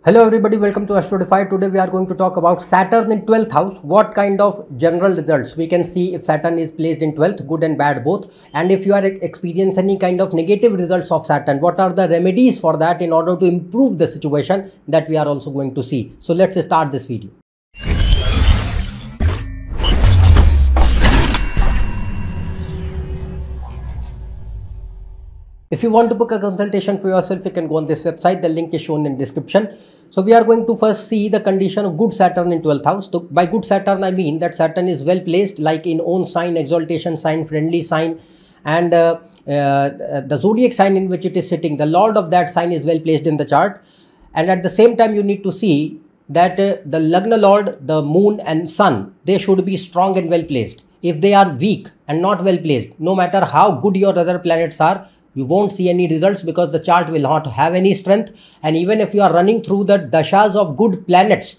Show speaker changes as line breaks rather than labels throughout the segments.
Hello everybody, welcome to AstroEdify. Today we are going to talk about Saturn in 12th house. What kind of general results we can see if Saturn is placed in 12th, good and bad both. And if you are experiencing any kind of negative results of Saturn, what are the remedies for that in order to improve the situation, that we are also going to see. So let's start this video. If you want to book a consultation for yourself, you can go on this website. The link is shown in description. So we are going to first see the condition of good Saturn in 12th house. So by good Saturn, I mean that Saturn is well placed, like in own sign, exaltation sign, friendly sign, and the zodiac sign in which it is sitting, the lord of that sign is well placed in the chart. And at the same time, you need to see that the Lagna lord, the moon and sun, they should be strong and well placed. If they are weak and not well placed, no matter how good your other planets are, you won't see any results because the chart will not have any strength. And even if you are running through the dashas of good planets,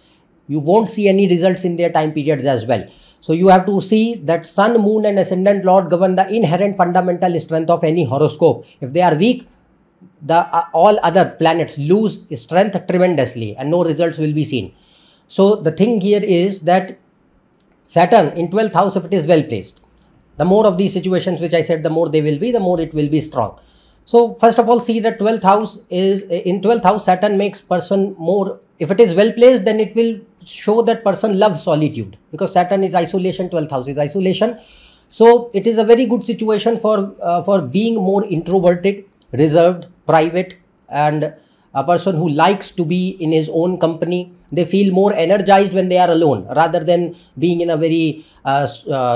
you won't see any results in their time periods as well. So you have to see that sun, moon and ascendant lord govern the inherent fundamental strength of any horoscope. If they are weak, all other planets lose strength tremendously and no results will be seen. So the thing here is that Saturn in 12th house, if it is well placed, the more of these situations which I said, the more they will be, the more it will be strong. So first of all, see that 12th house is, in 12th house, Saturn makes person more, if it is well placed, then it will show that person loves solitude, because Saturn is isolation, 12th house is isolation. So it is a very good situation for being more introverted, reserved, private, and a person who likes to be in his own company. They feel more energized when they are alone rather than being in a very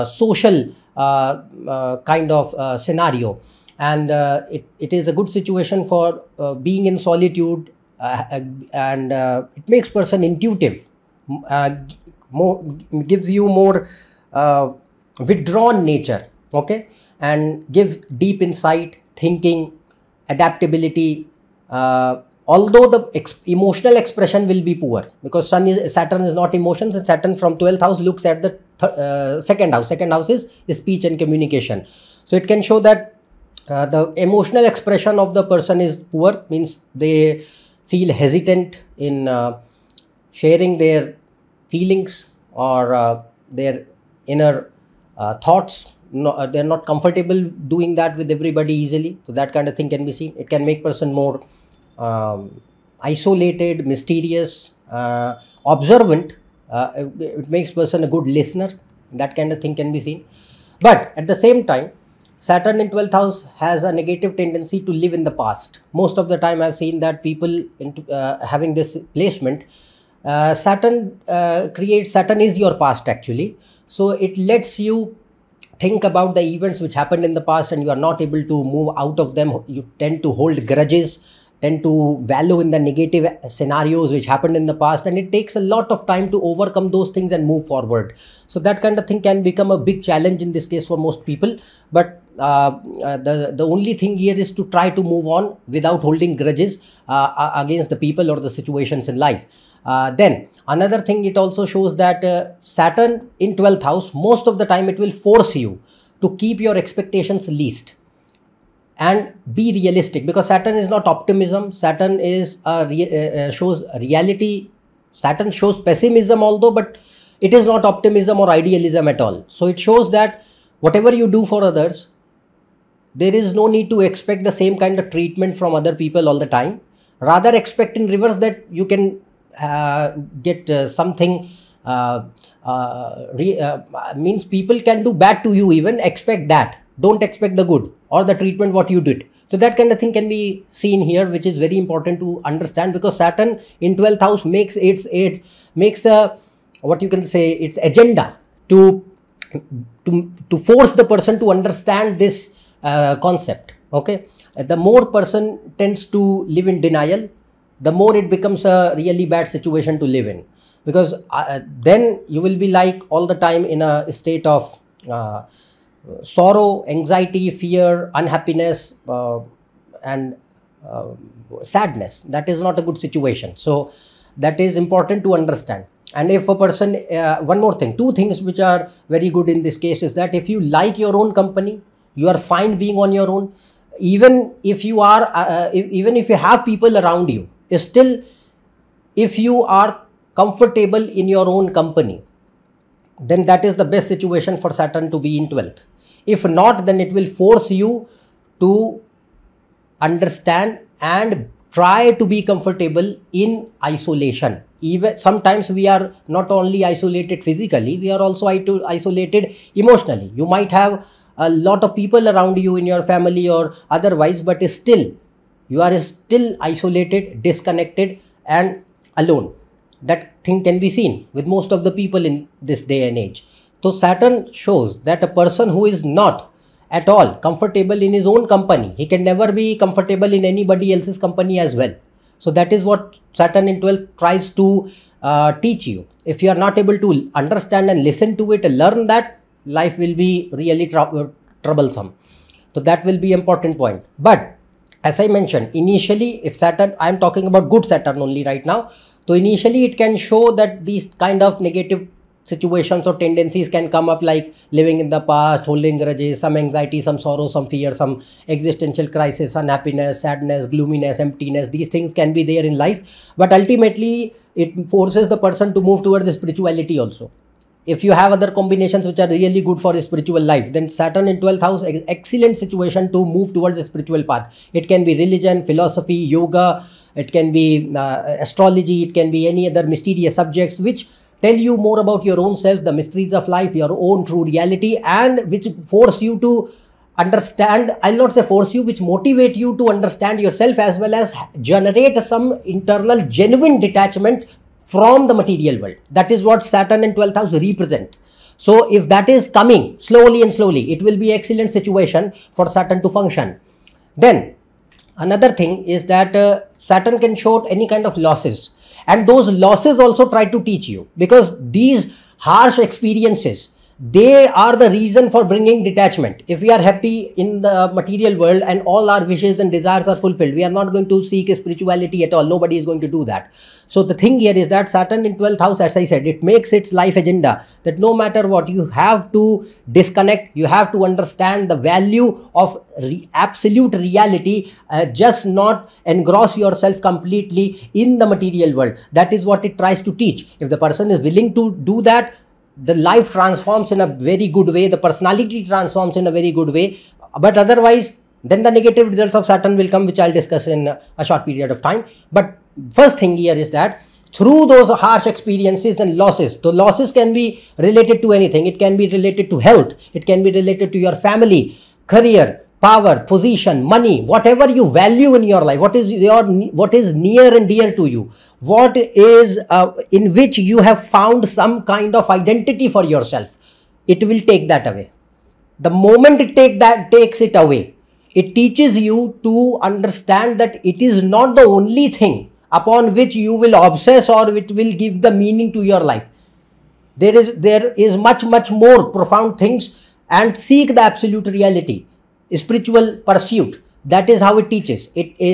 social kind of scenario. And it is a good situation for being in solitude, and it makes person intuitive, gives you more withdrawn nature, okay, and gives deep insight, thinking, adaptability, although the emotional expression will be poor, because Saturn is not emotions, and Saturn from 12th house looks at the second house. Second house is speech and communication. So it can show that the emotional expression of the person is poor, means they feel hesitant in sharing their feelings or their inner thoughts. No, they're not comfortable doing that with everybody easily. So that kind of thing can be seen. It can make person more isolated, mysterious, observant. It makes person a good listener. That kind of thing can be seen. But at the same time, Saturn in 12th house has a negative tendency to live in the past. Most of the time I've seen that people having this placement, Saturn is your past actually. So it lets you think about the events which happened in the past, and you are not able to move out of them. You tend to hold grudges, tend to wallow in the negative scenarios which happened in the past, and it takes a lot of time to overcome those things and move forward. So that kind of thing can become a big challenge in this case for most people. But the only thing here is to try to move on without holding grudges against the people or the situations in life. Then another thing, it also shows that Saturn in 12th house, most of the time it will force you to keep your expectations least and be realistic, because Saturn is not optimism. Saturn is shows reality. Saturn shows pessimism although, but it is not optimism or idealism at all. So it shows that whatever you do for others, there is no need to expect the same kind of treatment from other people all the time. Rather expect in reverse that you can get something, means people can do bad to you, even expect that. Don't expect the good or the treatment what you did. So that kind of thing can be seen here, which is very important to understand, because Saturn in 12th house makes what you can say, its agenda to force the person to understand this concept. Okay, the more person tends to live in denial, the more it becomes a really bad situation to live in, because then you will be like all the time in a state of sorrow, anxiety, fear, unhappiness, and sadness. That is not a good situation. So that is important to understand. And if a person, one more thing, two things which are very good in this case is that if you like your own company, you are fine being on your own. Even if you are, even if you have people around you, still if you are comfortable in your own company, then that is the best situation for Saturn to be in 12th. If not, then it will force you to understand and try to be comfortable in isolation. Even sometimes we are not only isolated physically, we are also isolated emotionally. You might have a lot of people around you in your family or otherwise, but still you are still isolated, disconnected and alone. That thing can be seen with most of the people in this day and age. So Saturn shows that a person who is not at all comfortable in his own company, he can never be comfortable in anybody else's company as well. So that is what Saturn in 12th tries to teach you. If you are not able to understand and listen to it and learn that, life will be really troublesome. So that will be important point. But as I mentioned, initially if Saturn, I am talking about good Saturn only right now. So initially it can show that these kind of negative situations or tendencies can come up, like living in the past, holding grudges, some anxiety, some sorrow, some fear, some existential crisis, unhappiness, sadness, gloominess, emptiness. These things can be there in life, but ultimately it forces the person to move towards the spirituality also. If you have other combinations which are really good for a spiritual life, then Saturn in 12th house is excellent situation to move towards the spiritual path. It can be religion, philosophy, yoga, it can be astrology, it can be any other mysterious subjects which tell you more about your own self, the mysteries of life, your own true reality, and which force you to understand, I'll not say force you, which motivate you to understand yourself as well as generate some internal genuine detachment from the material world. That is what Saturn in 12th house represent. So if that is coming slowly and slowly, it will be excellent situation for Saturn to function. Then another thing is that Saturn can show any kind of losses, and those losses also try to teach you, because these harsh experiences, they are the reason for bringing detachment. If we are happy in the material world and all our wishes and desires are fulfilled, we are not going to seek spirituality at all. Nobody is going to do that. So the thing here is that Saturn in 12th house, as I said, it makes its life agenda that no matter what, you have to disconnect, you have to understand the value of absolute reality, just not engross yourself completely in the material world. That is what it tries to teach. If the person is willing to do that, the life transforms in a very good way, the personality transforms in a very good way. But otherwise, then the negative results of Saturn will come, which I'll discuss in a short period of time. But first thing here is that through those harsh experiences and losses, the losses can be related to anything. It can be related to health, it can be related to your family, career, power, position, money, whatever you value in your life, what is near and dear to you, what is in which you have found some kind of identity for yourself, it will take that away. The moment it takes it away, it teaches you to understand that it is not the only thing upon which you will obsess or it will give the meaning to your life. There is much more profound things, and seek the absolute reality. Spiritual pursuit, that is how it teaches.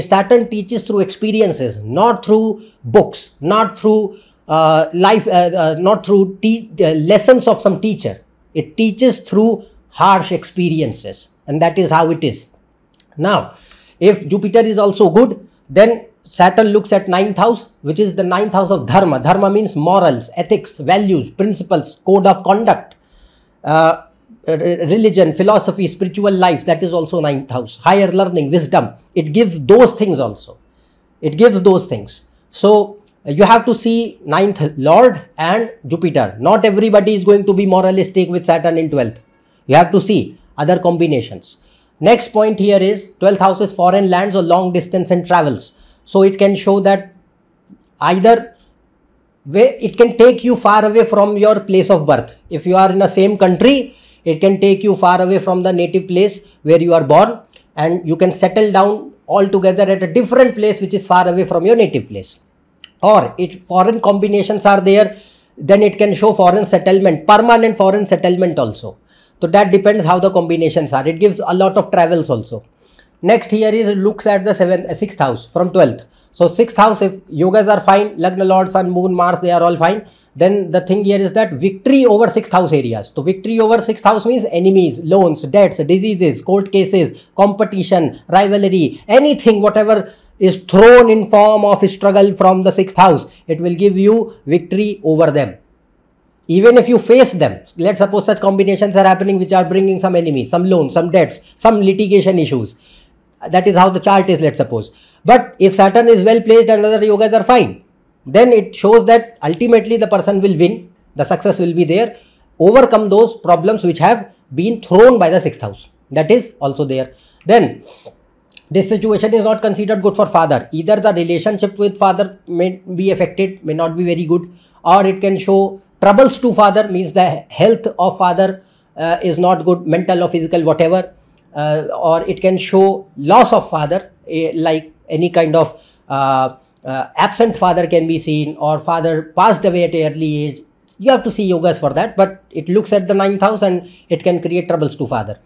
Saturn teaches through experiences, not through books, not through not through lessons of some teacher. It teaches through harsh experiences, and that is how it is. Now, if Jupiter is also good, then Saturn looks at 9th house, which is the 9th house of dharma. Dharma means morals, ethics, values, principles, code of conduct, religion, philosophy, spiritual life. That is also 9th house. Higher learning, wisdom, it gives those things also. It gives those things. So you have to see 9th lord and Jupiter. Not everybody is going to be moralistic with Saturn in 12th. You have to see other combinations. Next point here is 12th house is foreign lands or long distance and travels. So it can show that either way, it can take you far away from your place of birth. If you are in the same country, it can take you far away from the native place where you are born, and you can settle down altogether at a different place which is far away from your native place. Or if foreign combinations are there, then it can show foreign settlement, permanent foreign settlement also. So that depends how the combinations are. It gives a lot of travels also. Next here is, it looks at the 6th house from 12th. So 6th house, if yogas are fine, Lagna, Lord, Sun, Moon, Mars, they are all fine. Then the thing here is that victory over 6th house areas. So victory over 6th house means enemies, loans, debts, diseases, court cases, competition, rivalry, anything, whatever is thrown in form of struggle from the 6th house, it will give you victory over them. Even if you face them, let's suppose such combinations are happening which are bringing some enemies, some loans, some debts, some litigation issues. That is how the chart is, let's suppose. But if Saturn is well placed and other yogas are fine, then it shows that ultimately the person will win, the success will be there, overcome those problems which have been thrown by the 6th house. That is also there. Then this situation is not considered good for father. Either the relationship with father may be affected, may not be very good, or it can show troubles to father, means the health of father is not good, mental or physical, whatever. Or it can show loss of father, like any kind of absent father can be seen, or father passed away at an early age. You have to see yogas for that, but it looks at the 9th house and it can create troubles to father.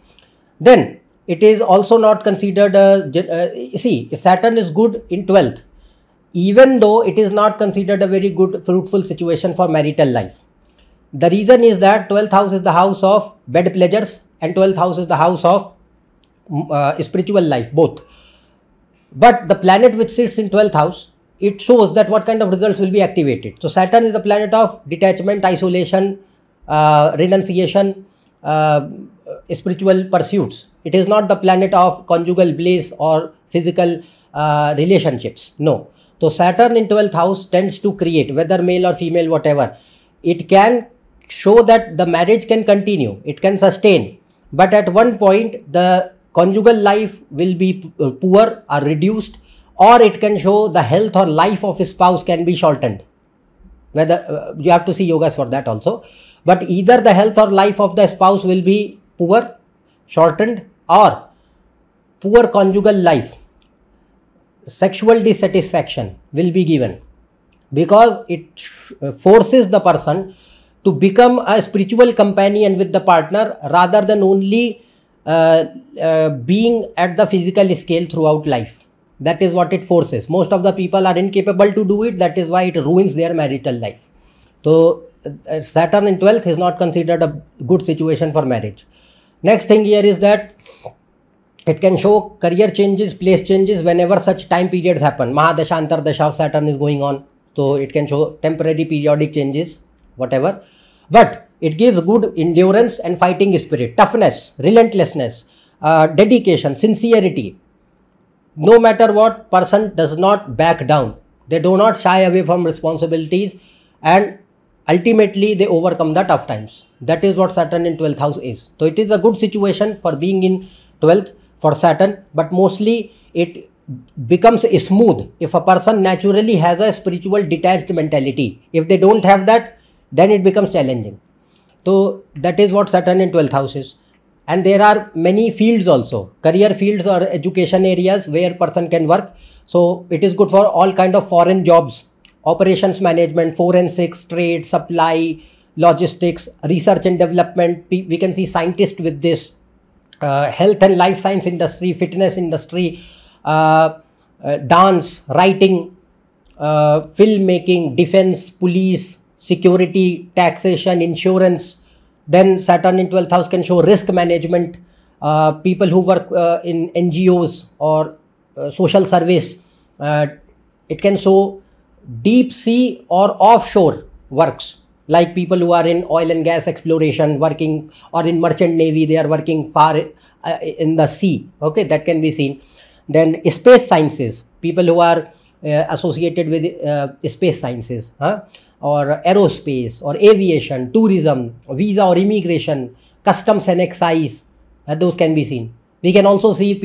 Then it is also not considered, see, if Saturn is good in 12th, even though it is not considered a very good fruitful situation for marital life. The reason is that 12th house is the house of bed pleasures and 12th house is the house of spiritual life, both. But the planet which sits in 12th house, it shows that what kind of results will be activated. So Saturn is the planet of detachment, isolation, renunciation, spiritual pursuits. It is not the planet of conjugal bliss or physical relationships. No. So Saturn in 12th house tends to create, whether male or female, whatever. It can show that the marriage can continue, it can sustain, but at one point the conjugal life will be poor or reduced, or it can show the health or life of his spouse can be shortened. Whether you have to see yogas for that also. But either the health or life of the spouse will be poor, shortened, or poor conjugal life, sexual dissatisfaction will be given, because it forces the person to become a spiritual companion with the partner rather than only being at the physical scale throughout life. That is what it forces. Most of the people are incapable to do it. That is why it ruins their marital life. So Saturn in 12th is not considered a good situation for marriage. Next thing here is that it can show career changes, place changes whenever such time periods happen. Mahadasha, Antardasha of Saturn is going on. So it can show temporary periodic changes, whatever. But it gives good endurance and fighting spirit, toughness, relentlessness, dedication, sincerity. No matter what, person does not back down. They do not shy away from responsibilities, and ultimately they overcome the tough times. That is what Saturn in 12th house is. So it is a good situation for being in 12th for Saturn, but mostly it becomes smooth if a person naturally has a spiritual detached mentality. If they don't have that, then it becomes challenging. So that is what Saturn in 12th house is. And there are many fields also, career fields or education areas where person can work. So it is good for all kind of foreign jobs, operations management, forensics, trade, supply, logistics, research and development. We can see scientists with this, health and life science industry, fitness industry, dance, writing, filmmaking, defense, police, security, taxation, insurance. Then Saturn in 12th house can show risk management, people who work in NGOs or social service. It can show deep sea or offshore works, like people who are in oil and gas exploration working, or in merchant navy, they are working far in the sea. Okay, that can be seen. Then space sciences, people who are associated with space sciences, or aerospace or aviation, tourism, visa or immigration, customs and excise, those can be seen. We can also see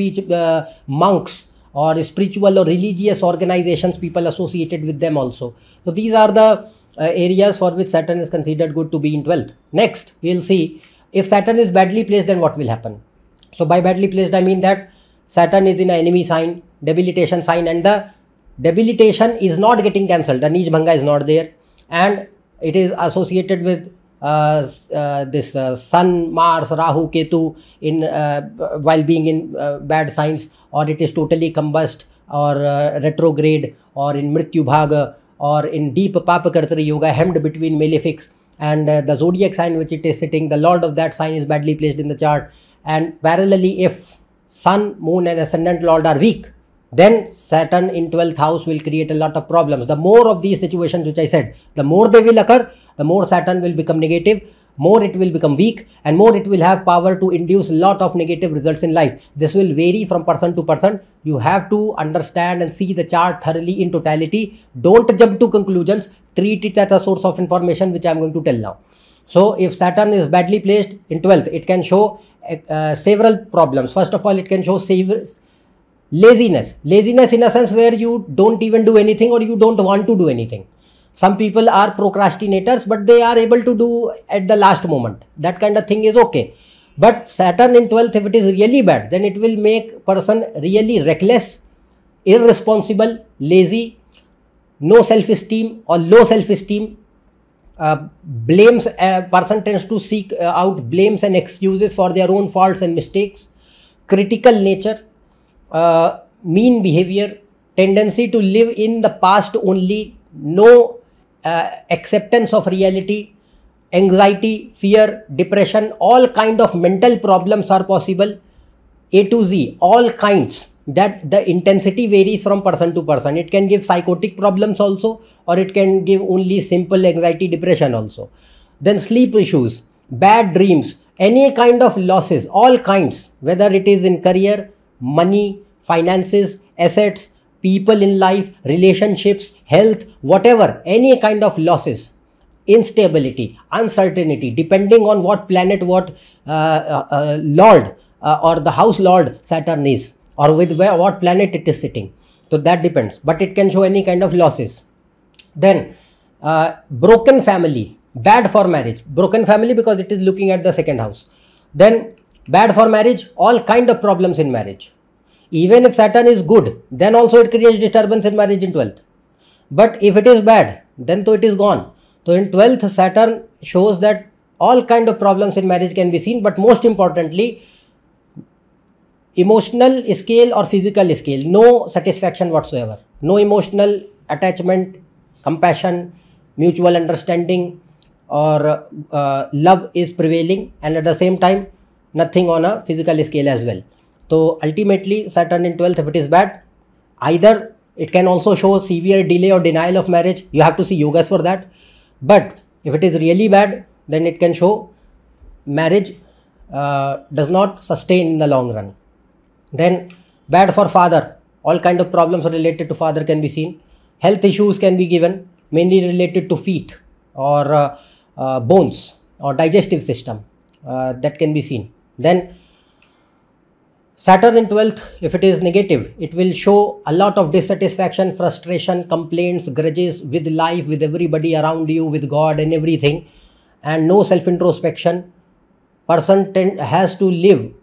monks or spiritual or religious organizations, people associated with them also. So these are the areas for which Saturn is considered good to be in 12th. Next, we will see if Saturn is badly placed, then what will happen. So by badly placed, I mean that Saturn is in an enemy sign, debilitation sign, and the debilitation is not getting cancelled. The Nij Bhanga is not there, and it is associated with this Sun, Mars, Rahu, Ketu in while being in bad signs, or it is totally combust, or retrograde, or in Mrityu Bhaga, or in deep Papakartari Yoga, hemmed between malefics, and the zodiac sign which it is sitting, the lord of that sign is badly placed in the chart. And parallelly, if sun, moon and ascendant lord are weak, then Saturn in 12th house will create a lot of problems. The more of these situations which I said, the more they will occur, the more Saturn will become negative, more it will become weak, and more it will have power to induce a lot of negative results in life. This will vary from person to person. You have to understand and see the chart thoroughly in totality. Don't jump to conclusions. Treat it as a source of information, which I am going to tell now. So if Saturn is badly placed in 12th, it can show several problems. First of all, it can show laziness. Laziness in a sense where you don't even do anything, or you don't want to do anything. Some people are procrastinators, but they are able to do at the last moment. That kind of thing is okay. But Saturn in 12th, if it is really bad, then it will make person really reckless, irresponsible, lazy, no self-esteem or low self-esteem. Blames, a person tends to seek out blames and excuses for their own faults and mistakes. Critical nature, mean behavior, tendency to live in the past only, no acceptance of reality, anxiety, fear, depression, all kind of mental problems are possible, A to Z, all kinds. That the intensity varies from person to person. It can give psychotic problems also, or it can give only simple anxiety, depression also. Then sleep issues, bad dreams, any kind of losses, all kinds, whether it is in career, money, finances, assets, people in life, relationships, health, whatever, any kind of losses, instability, uncertainty, depending on what planet, what lord or the house lord Saturn is, or with what planet it is sitting. So that depends, but it can show any kind of losses. Then broken family, bad for marriage. Broken family because it is looking at the second house. Then bad for marriage, all kind of problems in marriage. Even if Saturn is good, then also it creates disturbance in marriage in 12th. But if it is bad, then it is gone. So in 12th, Saturn shows that all kind of problems in marriage can be seen, but most importantly, emotional scale or physical scale, no satisfaction whatsoever, no emotional attachment, compassion, mutual understanding, or love is prevailing, and at the same time nothing on a physical scale as well. So ultimately Saturn in 12th, if it is bad, either it can also show severe delay or denial of marriage. You have to see yogas for that. But if it is really bad, then it can show marriage does not sustain in the long run. Then bad for father, all kind of problems related to father can be seen. Health issues can be given, mainly related to feet or bones or digestive system, that can be seen. Then Saturn in 12th, if it is negative, it will show a lot of dissatisfaction, frustration, complaints, grudges with life, with everybody around you, with God and everything, and no self-introspection. Person has to live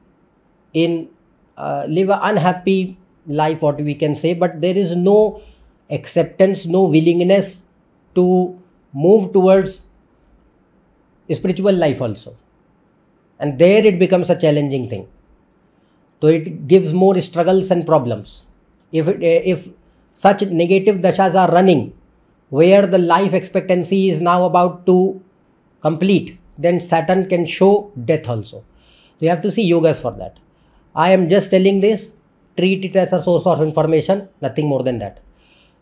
an unhappy life, what we can say, but there is no acceptance, no willingness to move towards spiritual life also. And there it becomes a challenging thing. So it gives more struggles and problems. If such negative dashas are running, where the life expectancy is now about to complete, then Saturn can show death also. So you have to see yogas for that. I am just telling this, treat it as a source of information, nothing more than that.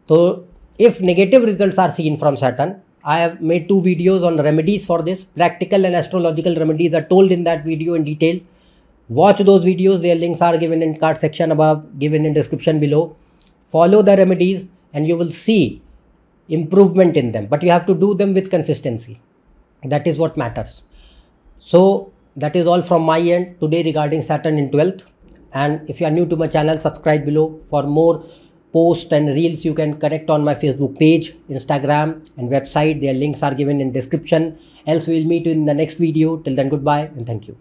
So if negative results are seen from Saturn, I have made 2 videos on remedies for this. Practical and astrological remedies are told in that video in detail. Watch those videos, their links are given in card section above, given in description below. Follow the remedies and you will see improvement in them, but you have to do them with consistency. That is what matters. So that is all from my end today regarding Saturn in 12th. And if you are new to my channel, subscribe below. For more posts and reels, you can connect on my Facebook page, Instagram and website. Their links are given in description. Else we will meet in the next video. Till then, goodbye and thank you.